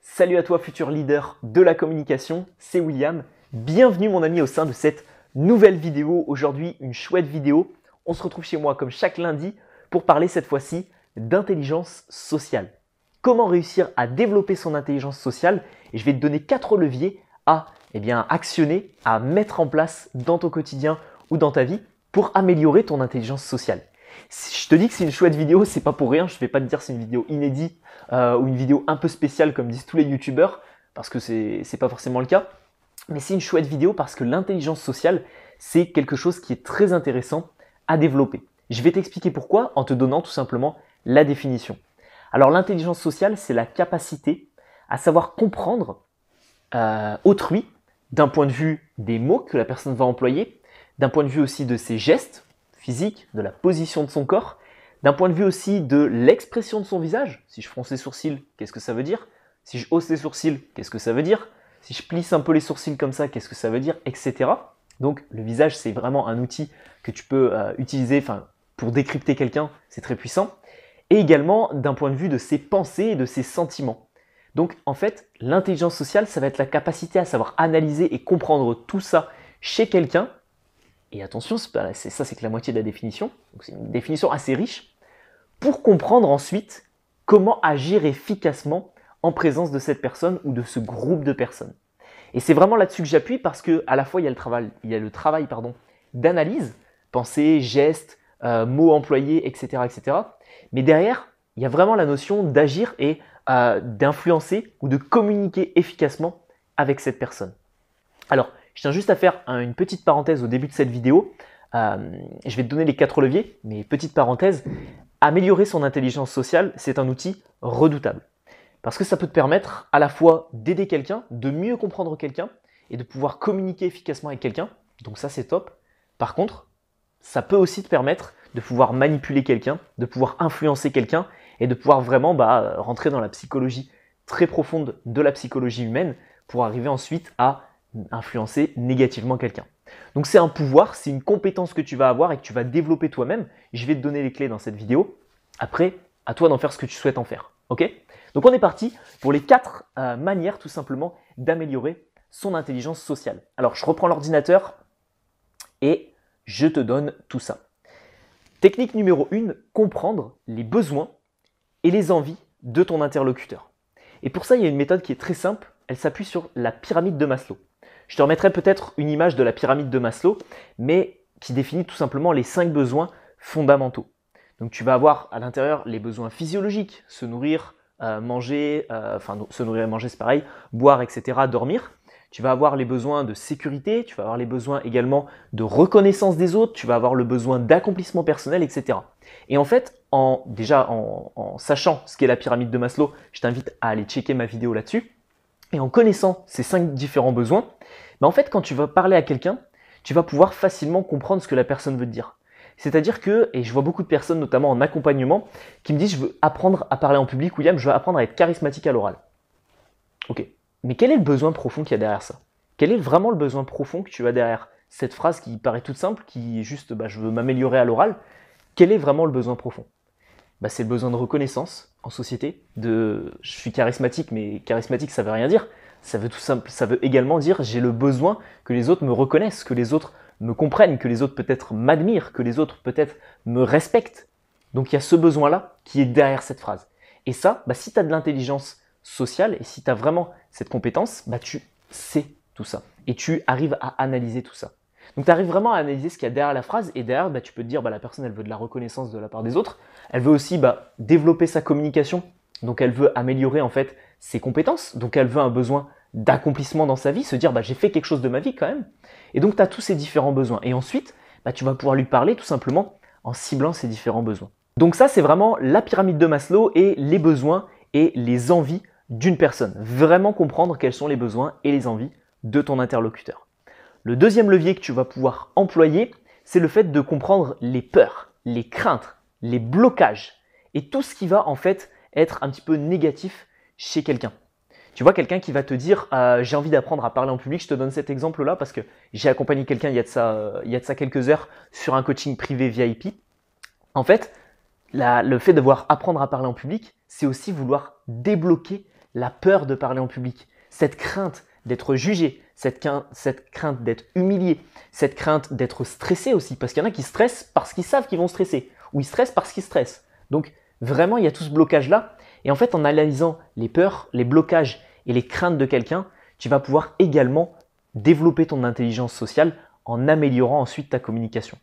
Salut à toi futur leader de la communication, c'est William. Bienvenue mon ami au sein de cette nouvelle vidéo. Aujourd'hui, une chouette vidéo. On se retrouve chez moi comme chaque lundi pour parler cette fois-ci d'intelligence sociale. Comment réussir à développer son intelligence sociale? Et je vais te donner 4 leviers à actionner, à mettre en place dans ton quotidien ou dans ta vie pour améliorer ton intelligence sociale. Si je te dis que c'est une chouette vidéo, c'est pas pour rien. Je ne vais pas te dire c'est une vidéo inédite ou une vidéo un peu spéciale comme disent tous les youtubeurs, parce que c'est pas forcément le cas. Mais c'est une chouette vidéo parce que l'intelligence sociale, c'est quelque chose qui est très intéressant à développer. Je vais t'expliquer pourquoi en te donnant tout simplement la définition. Alors l'intelligence sociale, c'est la capacité à savoir comprendre autrui d'un point de vue des mots que la personne va employer, d'un point de vue aussi de ses gestes physiques, de la position de son corps, d'un point de vue aussi de l'expression de son visage. Si je fronce les sourcils, qu'est-ce que ça veut dire? Si je hausse les sourcils, qu'est-ce que ça veut dire? Si je plisse un peu les sourcils comme ça, qu'est-ce que ça veut dire? Etc. Donc le visage, c'est vraiment un outil que tu peux utiliser pour décrypter quelqu'un, c'est très puissant. Et également d'un point de vue de ses pensées et de ses sentiments. Donc en fait, l'intelligence sociale, ça va être la capacité à savoir analyser et comprendre tout ça chez quelqu'un. Et attention, c'est que la moitié de la définition, donc c'est une définition assez riche, pour comprendre ensuite comment agir efficacement en présence de cette personne ou de ce groupe de personnes. Et c'est vraiment là-dessus que j'appuie parce qu'à la fois il y a le travail d'analyse, pensée, gestes, mots employés, etc., etc. Mais derrière, il y a vraiment la notion d'agir et d'influencer ou de communiquer efficacement avec cette personne. Alors, je tiens juste à faire une petite parenthèse au début de cette vidéo. Je vais te donner les 4 leviers, mais petite parenthèse, améliorer son intelligence sociale, c'est un outil redoutable. Parce que ça peut te permettre à la fois d'aider quelqu'un, de mieux comprendre quelqu'un et de pouvoir communiquer efficacement avec quelqu'un. Donc ça, c'est top. Par contre, ça peut aussi te permettre de pouvoir manipuler quelqu'un, de pouvoir influencer quelqu'un et de pouvoir vraiment rentrer dans la psychologie très profonde de la psychologie humaine pour arriver ensuite à influencer négativement quelqu'un. Donc c'est un pouvoir, c'est une compétence que tu vas avoir et que tu vas développer toi-même. Je vais te donner les clés dans cette vidéo. Après, à toi d'en faire ce que tu souhaites en faire. Ok? Donc on est parti pour les 4 manières tout simplement d'améliorer son intelligence sociale. Alors je reprends l'ordinateur et je te donne tout ça. Technique numéro 1, comprendre les besoins et les envies de ton interlocuteur. Et pour ça, il y a une méthode qui est très simple. Elle s'appuie sur la pyramide de Maslow. Je te remettrai peut-être une image de la pyramide de Maslow, mais qui définit tout simplement les 5 besoins fondamentaux. Donc tu vas avoir à l'intérieur les besoins physiologiques, se nourrir, manger, se nourrir et manger c'est pareil, boire, etc., dormir. Tu vas avoir les besoins de sécurité, tu vas avoir les besoins également de reconnaissance des autres, tu vas avoir le besoin d'accomplissement personnel, etc. Et en fait, en sachant ce qu'est la pyramide de Maslow, je t'invite à aller checker ma vidéo là-dessus. Et en connaissant ces 5 différents besoins, en fait, quand tu vas parler à quelqu'un, tu vas pouvoir facilement comprendre ce que la personne veut te dire. C'est-à-dire que, et je vois beaucoup de personnes, notamment en accompagnement, qui me disent « je veux apprendre à parler en public, William, je veux apprendre à être charismatique à l'oral ». Ok, mais quel est le besoin profond qu'il y a derrière ça? Quel est vraiment le besoin profond que tu as derrière cette phrase qui paraît toute simple, qui est juste « je veux m'améliorer à l'oral ». Quel est vraiment le besoin profond? C'est le besoin de reconnaissance en société, je suis charismatique, mais charismatique ça veut rien dire. Ça veut également dire j'ai le besoin que les autres me reconnaissent, que les autres me comprennent, que les autres peut-être m'admirent, que les autres peut-être me respectent. Donc il y a ce besoin-là qui est derrière cette phrase. Et ça, si tu as de l'intelligence sociale et si tu as vraiment cette compétence, tu sais tout ça. Et tu arrives à analyser tout ça. Donc tu arrives vraiment à analyser ce qu'il y a derrière la phrase et derrière tu peux te dire la personne elle veut de la reconnaissance de la part des autres, elle veut aussi développer sa communication, donc elle veut améliorer en fait ses compétences, donc elle veut un besoin d'accomplissement dans sa vie, se dire j'ai fait quelque chose de ma vie quand même. Et donc tu as tous ces différents besoins et ensuite tu vas pouvoir lui parler tout simplement en ciblant ces différents besoins. Donc ça c'est vraiment la pyramide de Maslow et les besoins et les envies d'une personne. Vraiment comprendre quels sont les besoins et les envies de ton interlocuteur. Le deuxième levier que tu vas pouvoir employer, c'est le fait de comprendre les peurs, les craintes, les blocages et tout ce qui va en fait être un petit peu négatif chez quelqu'un. Tu vois quelqu'un qui va te dire j'ai envie d'apprendre à parler en public, je te donne cet exemple-là parce que j'ai accompagné quelqu'un il y a de ça quelques heures sur un coaching privé VIP. En fait, le fait de devoir apprendre à parler en public, c'est aussi vouloir débloquer la peur de parler en public, cette crainte d'être jugé, cette crainte d'être humilié, cette crainte d'être stressé aussi, parce qu'il y en a qui stressent parce qu'ils savent qu'ils vont stresser, ou ils stressent parce qu'ils stressent. Donc vraiment, il y a tout ce blocage-là. Et en fait, en analysant les peurs, les blocages et les craintes de quelqu'un, tu vas pouvoir également développer ton intelligence sociale en améliorant ensuite ta communication.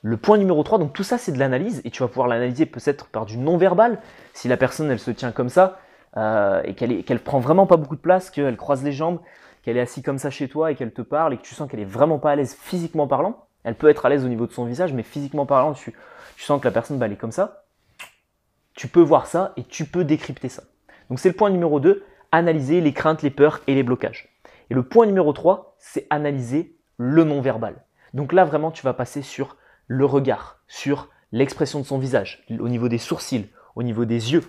Le point numéro 3, donc tout ça c'est de l'analyse et tu vas pouvoir l'analyser peut-être par du non-verbal. Si la personne elle se tient comme ça et qu'elle prend vraiment pas beaucoup de place, qu'elle croise les jambes, qu'elle est assise comme ça chez toi et qu'elle te parle et que tu sens qu'elle est vraiment pas à l'aise physiquement parlant, elle peut être à l'aise au niveau de son visage, mais physiquement parlant, tu sens que la personne elle est comme ça. Tu peux voir ça et tu peux décrypter ça. Donc c'est le point numéro 2, analyser les craintes, les peurs et les blocages. Et le point numéro 3, c'est analyser le non-verbal. Donc là vraiment tu vas passer sur le regard, sur l'expression de son visage, au niveau des sourcils, au niveau des yeux,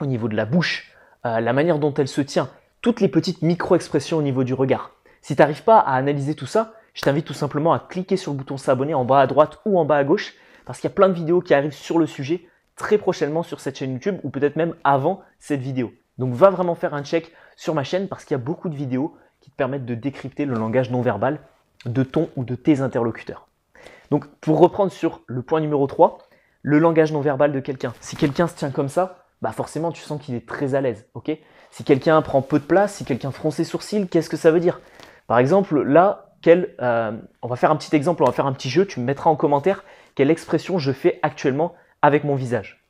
au niveau de la bouche, la manière dont elle se tient, toutes les petites micro-expressions au niveau du regard. Si tu n'arrives pas à analyser tout ça, je t'invite tout simplement à cliquer sur le bouton s'abonner en bas à droite ou en bas à gauche parce qu'il y a plein de vidéos qui arrivent sur le sujet très prochainement sur cette chaîne YouTube ou peut-être même avant cette vidéo. Donc va vraiment faire un check sur ma chaîne parce qu'il y a beaucoup de vidéos qui te permettent de décrypter le langage non verbal de ton ou de tes interlocuteurs. Donc pour reprendre sur le point numéro 3, le langage non verbal de quelqu'un. Si quelqu'un se tient comme ça, bah forcément tu sens qu'il est très à l'aise. Okay, si quelqu'un prend peu de place, si quelqu'un fronce ses sourcils, qu'est-ce que ça veut dire? Par exemple, là, on va faire un petit exemple, on va faire un petit jeu, tu me mettras en commentaire quelle expression je fais actuellement avec mon visage.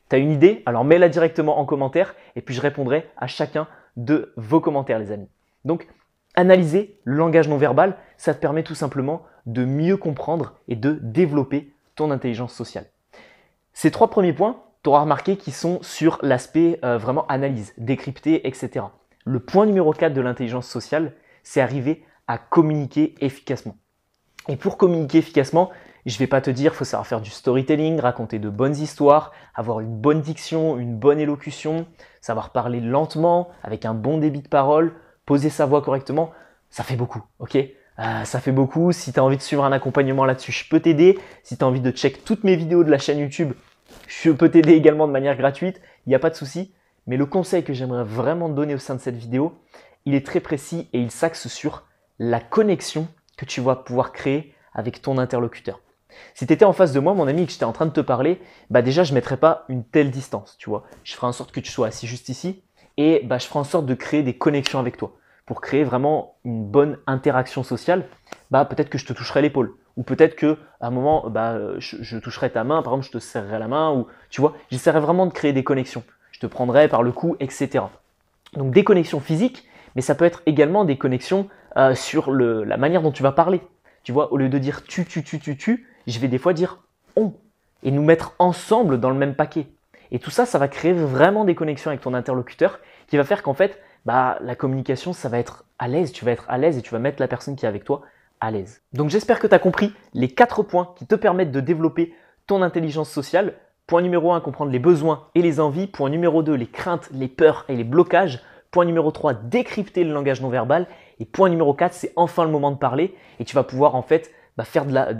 Tu as une idée? Alors mets-la directement en commentaire et puis je répondrai à chacun de vos commentaires les amis. Donc analyser le langage non verbal, ça te permet tout simplement de mieux comprendre et de développer ton intelligence sociale. Ces 3 premiers points, tu auras remarqué qu'ils sont sur l'aspect vraiment analyse, décrypter, etc. Le point numéro 4 de l'intelligence sociale, c'est arriver à communiquer efficacement. Et pour communiquer efficacement, je ne vais pas te dire qu'il faut savoir faire du storytelling, raconter de bonnes histoires, avoir une bonne diction, une bonne élocution, savoir parler lentement, avec un bon débit de parole, poser sa voix correctement. Ça fait beaucoup, ok? Ça fait beaucoup. Si tu as envie de suivre un accompagnement là-dessus, je peux t'aider. Si tu as envie de check toutes mes vidéos de la chaîne YouTube, je peux t'aider également de manière gratuite. Il n'y a pas de souci. Mais le conseil que j'aimerais vraiment te donner au sein de cette vidéo, il est très précis et il s'axe sur la connexion que tu vas pouvoir créer avec ton interlocuteur. Si tu étais en face de moi, mon ami, et que j'étais en train de te parler, bah déjà, je ne mettrais pas une telle distance, tu vois. Je ferai en sorte que tu sois assis juste ici et bah, je ferai en sorte de créer des connexions avec toi pour créer vraiment une bonne interaction sociale. Bah, peut-être que je te toucherai l'épaule ou peut-être qu'à un moment, bah, je toucherai ta main, par exemple, je te serrerai la main ou tu vois, j'essaierai vraiment de créer des connexions. Je te prendrai par le cou, etc. Donc des connexions physiques, mais ça peut être également des connexions sur la manière dont tu vas parler. Tu vois, au lieu de dire tu, je vais des fois dire on et nous mettre ensemble dans le même paquet. Et tout ça, ça va créer vraiment des connexions avec ton interlocuteur qui va faire qu'en fait, bah, la communication, ça va être à l'aise. Tu vas être à l'aise et tu vas mettre la personne qui est avec toi à l'aise. Donc j'espère que tu as compris les 4 points qui te permettent de développer ton intelligence sociale. Point numéro 1, comprendre les besoins et les envies. Point numéro 2, les craintes, les peurs et les blocages. Point numéro 3, décrypter le langage non verbal. Et point numéro 4, c'est enfin le moment de parler et tu vas pouvoir en fait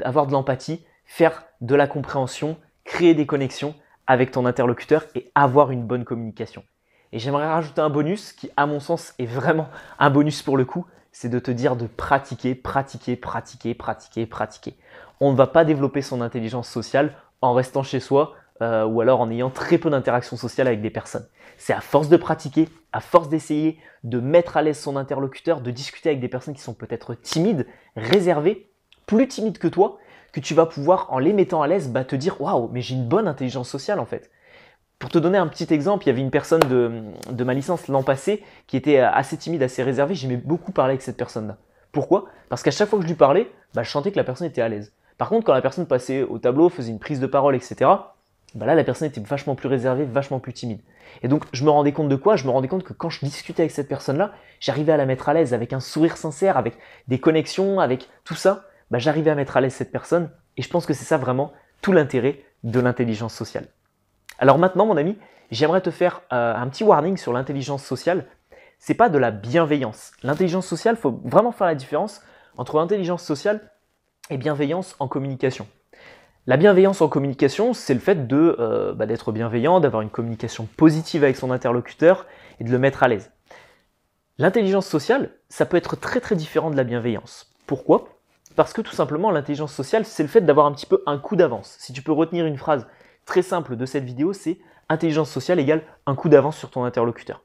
avoir de l'empathie, faire de la compréhension, créer des connexions avec ton interlocuteur et avoir une bonne communication. Et j'aimerais rajouter un bonus qui, à mon sens, est vraiment un bonus pour le coup, c'est de te dire de pratiquer, pratiquer, pratiquer, pratiquer, pratiquer. On ne va pas développer son intelligence sociale en restant chez soi ou alors en ayant très peu d'interaction sociale avec des personnes. C'est à force de pratiquer, à force d'essayer de mettre à l'aise son interlocuteur, de discuter avec des personnes qui sont peut-être timides, réservées, plus timides que toi, que tu vas pouvoir, en les mettant à l'aise, bah, te dire « Waouh, mais j'ai une bonne intelligence sociale en fait ». Pour te donner un petit exemple, il y avait une personne de ma licence l'an passé qui était assez timide, assez réservée. J'aimais beaucoup parler avec cette personne-là. Pourquoi? Parce qu'à chaque fois que je lui parlais, bah, je sentais que la personne était à l'aise. Par contre, quand la personne passait au tableau, faisait une prise de parole, etc., bah là, la personne était vachement plus réservée, vachement plus timide. Et donc, je me rendais compte de quoi? Je me rendais compte que quand je discutais avec cette personne-là, j'arrivais à la mettre à l'aise avec un sourire sincère, avec des connexions, avec tout ça. Bah, j'arrivais à mettre à l'aise cette personne. Et je pense que c'est ça vraiment tout l'intérêt de l'intelligence sociale. Alors maintenant, mon ami, j'aimerais te faire un petit warning sur l'intelligence sociale. C'est pas de la bienveillance. L'intelligence sociale, il faut vraiment faire la différence entre intelligence sociale et bienveillance en communication. La bienveillance en communication, c'est le fait d'être bienveillant, d'avoir une communication positive avec son interlocuteur et de le mettre à l'aise. L'intelligence sociale, ça peut être très très différent de la bienveillance. Pourquoi? Parce que tout simplement, l'intelligence sociale, c'est le fait d'avoir un petit peu un coup d'avance. Si tu peux retenir une phrase très simple de cette vidéo, c'est intelligence sociale égale un coup d'avance sur ton interlocuteur.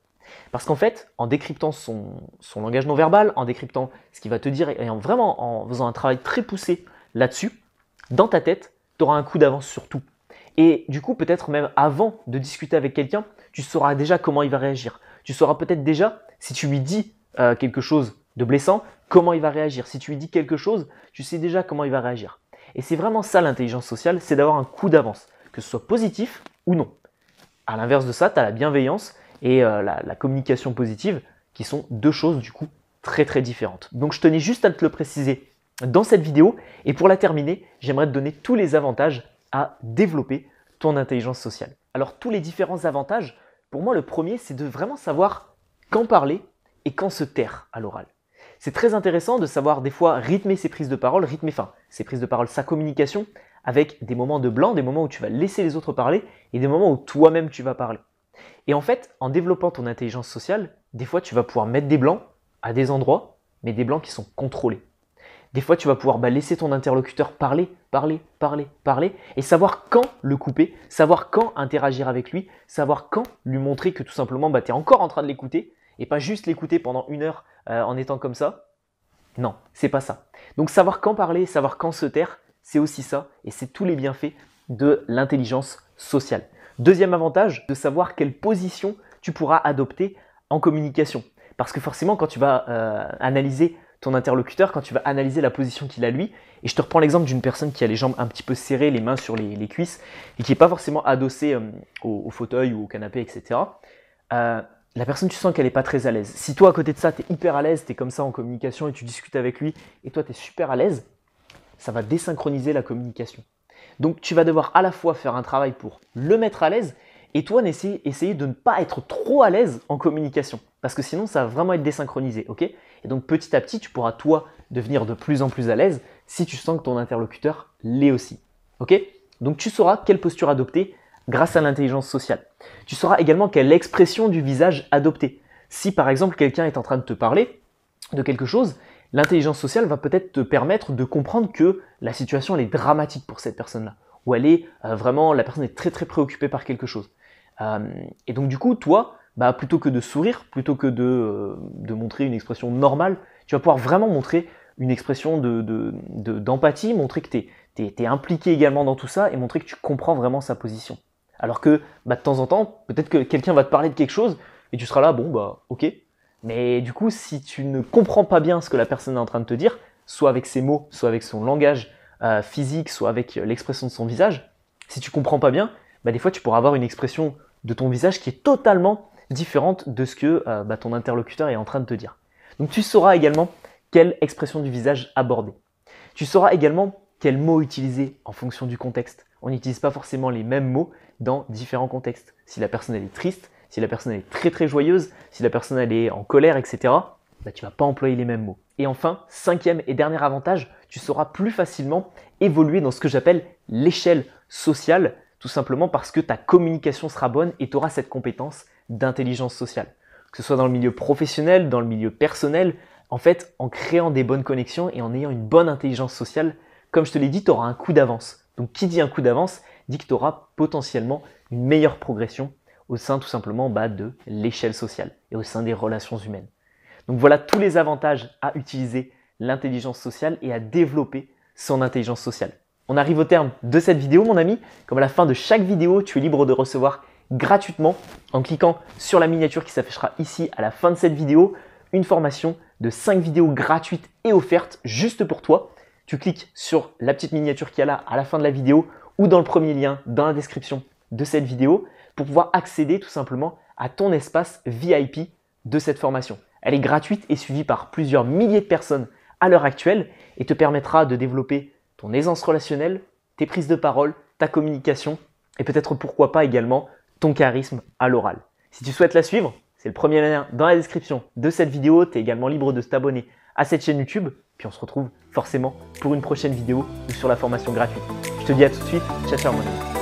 Parce qu'en fait, en décryptant son langage non verbal, en décryptant ce qu'il va te dire et en faisant un travail très poussé là-dessus, dans ta tête, tu auras un coup d'avance sur tout. Et du coup, peut-être même avant de discuter avec quelqu'un, tu sauras déjà comment il va réagir. Tu sauras peut-être déjà, si tu lui dis quelque chose de blessant, comment il va réagir. Si tu lui dis quelque chose, tu sais déjà comment il va réagir. Et c'est vraiment ça l'intelligence sociale, c'est d'avoir un coup d'avance, que ce soit positif ou non. À l'inverse de ça, tu as la bienveillance et la communication positive, qui sont deux choses du coup très très différentes. Donc je tenais juste à te le préciser dans cette vidéo. Et pour la terminer, j'aimerais te donner tous les avantages à développer ton intelligence sociale. Alors tous les différents avantages, pour moi le premier c'est de vraiment savoir quand parler et quand se taire à l'oral. C'est très intéressant de savoir des fois rythmer ses prises de parole, sa communication avec des moments de blanc, des moments où tu vas laisser les autres parler et des moments où toi-même tu vas parler. Et en fait, en développant ton intelligence sociale, des fois tu vas pouvoir mettre des blancs à des endroits, mais des blancs qui sont contrôlés. Des fois, tu vas pouvoir laisser ton interlocuteur parler, et savoir quand le couper, savoir quand interagir avec lui, savoir quand lui montrer que tout simplement, tu es encore en train de l'écouter, et pas juste l'écouter pendant 1 heure en étant comme ça. Non, c'est pas ça. Donc savoir quand parler, savoir quand se taire, c'est aussi ça, et c'est tous les bienfaits de l'intelligence sociale. Deuxième avantage, de savoir quelle position tu pourras adopter en communication. Parce que forcément, quand tu vas analyser ton interlocuteur, quand tu vas analyser la position qu'il a lui, et je te reprends l'exemple d'une personne qui a les jambes un petit peu serrées, les mains sur les cuisses, et qui n'est pas forcément adossée au fauteuil ou au canapé, etc. La personne, tu sens qu'elle n'est pas très à l'aise. Si toi, à côté de ça, tu es hyper à l'aise, tu es comme ça en communication et tu discutes avec lui, et toi, tu es super à l'aise, ça va désynchroniser la communication. Donc, tu vas devoir à la fois faire un travail pour le mettre à l'aise, et toi, essayer de ne pas être trop à l'aise en communication. Parce que sinon, ça va vraiment être désynchronisé. Ok? Et donc, petit à petit, tu pourras, toi, devenir de plus en plus à l'aise si tu sens que ton interlocuteur l'est aussi. Ok? Donc, tu sauras quelle posture adopter grâce à l'intelligence sociale. Tu sauras également quelle expression du visage adopter. Si, par exemple, quelqu'un est en train de te parler de quelque chose, l'intelligence sociale va peut-être te permettre de comprendre que la situation elle est dramatique pour cette personne-là. Ou elle est vraiment, la personne est très très préoccupée par quelque chose. Et donc du coup, toi, plutôt que de sourire, plutôt que de montrer une expression normale, tu vas pouvoir vraiment montrer une expression d'empathie, montrer que tu es impliqué également dans tout ça et montrer que tu comprends vraiment sa position. Alors que de temps en temps, peut-être que quelqu'un va te parler de quelque chose et tu seras là, ok. Mais du coup, si tu ne comprends pas bien ce que la personne est en train de te dire, soit avec ses mots, soit avec son langage physique, soit avec l'expression de son visage, si tu comprends pas bien, des fois tu pourras avoir une expression de ton visage qui est totalement différente de ce que ton interlocuteur est en train de te dire. Donc tu sauras également quelle expression du visage aborder. Tu sauras également quels mots utiliser en fonction du contexte. On n'utilise pas forcément les mêmes mots dans différents contextes. Si la personne elle est triste, si la personne elle est très très joyeuse, si la personne elle est en colère, etc., tu ne vas pas employer les mêmes mots. Et enfin, cinquième et dernier avantage, tu sauras plus facilement évoluer dans ce que j'appelle l'échelle sociale, tout simplement parce que ta communication sera bonne et tu auras cette compétence d'intelligence sociale. Que ce soit dans le milieu professionnel, dans le milieu personnel, en fait, en créant des bonnes connexions et en ayant une bonne intelligence sociale, comme je te l'ai dit, tu auras un coup d'avance. Donc qui dit un coup d'avance, dit que tu auras potentiellement une meilleure progression au sein tout simplement de l'échelle sociale et au sein des relations humaines. Donc voilà tous les avantages à utiliser l'intelligence sociale et à développer son intelligence sociale. On arrive au terme de cette vidéo mon ami. Comme à la fin de chaque vidéo, tu es libre de recevoir gratuitement en cliquant sur la miniature qui s'affichera ici à la fin de cette vidéo, une formation de 5 vidéos gratuites et offertes juste pour toi. Tu cliques sur la petite miniature qu'il y a là à la fin de la vidéo ou dans le premier lien dans la description de cette vidéo pour pouvoir accéder tout simplement à ton espace VIP de cette formation. Elle est gratuite et suivie par plusieurs milliers de personnes à l'heure actuelle et te permettra de développer ton aisance relationnelle, tes prises de parole, ta communication et peut-être pourquoi pas également ton charisme à l'oral. Si tu souhaites la suivre, c'est le premier lien dans la description de cette vidéo. Tu es également libre de t'abonner à cette chaîne YouTube. Puis on se retrouve forcément pour une prochaine vidéo ou sur la formation gratuite. Je te dis à tout de suite. Ciao, ciao mon ami.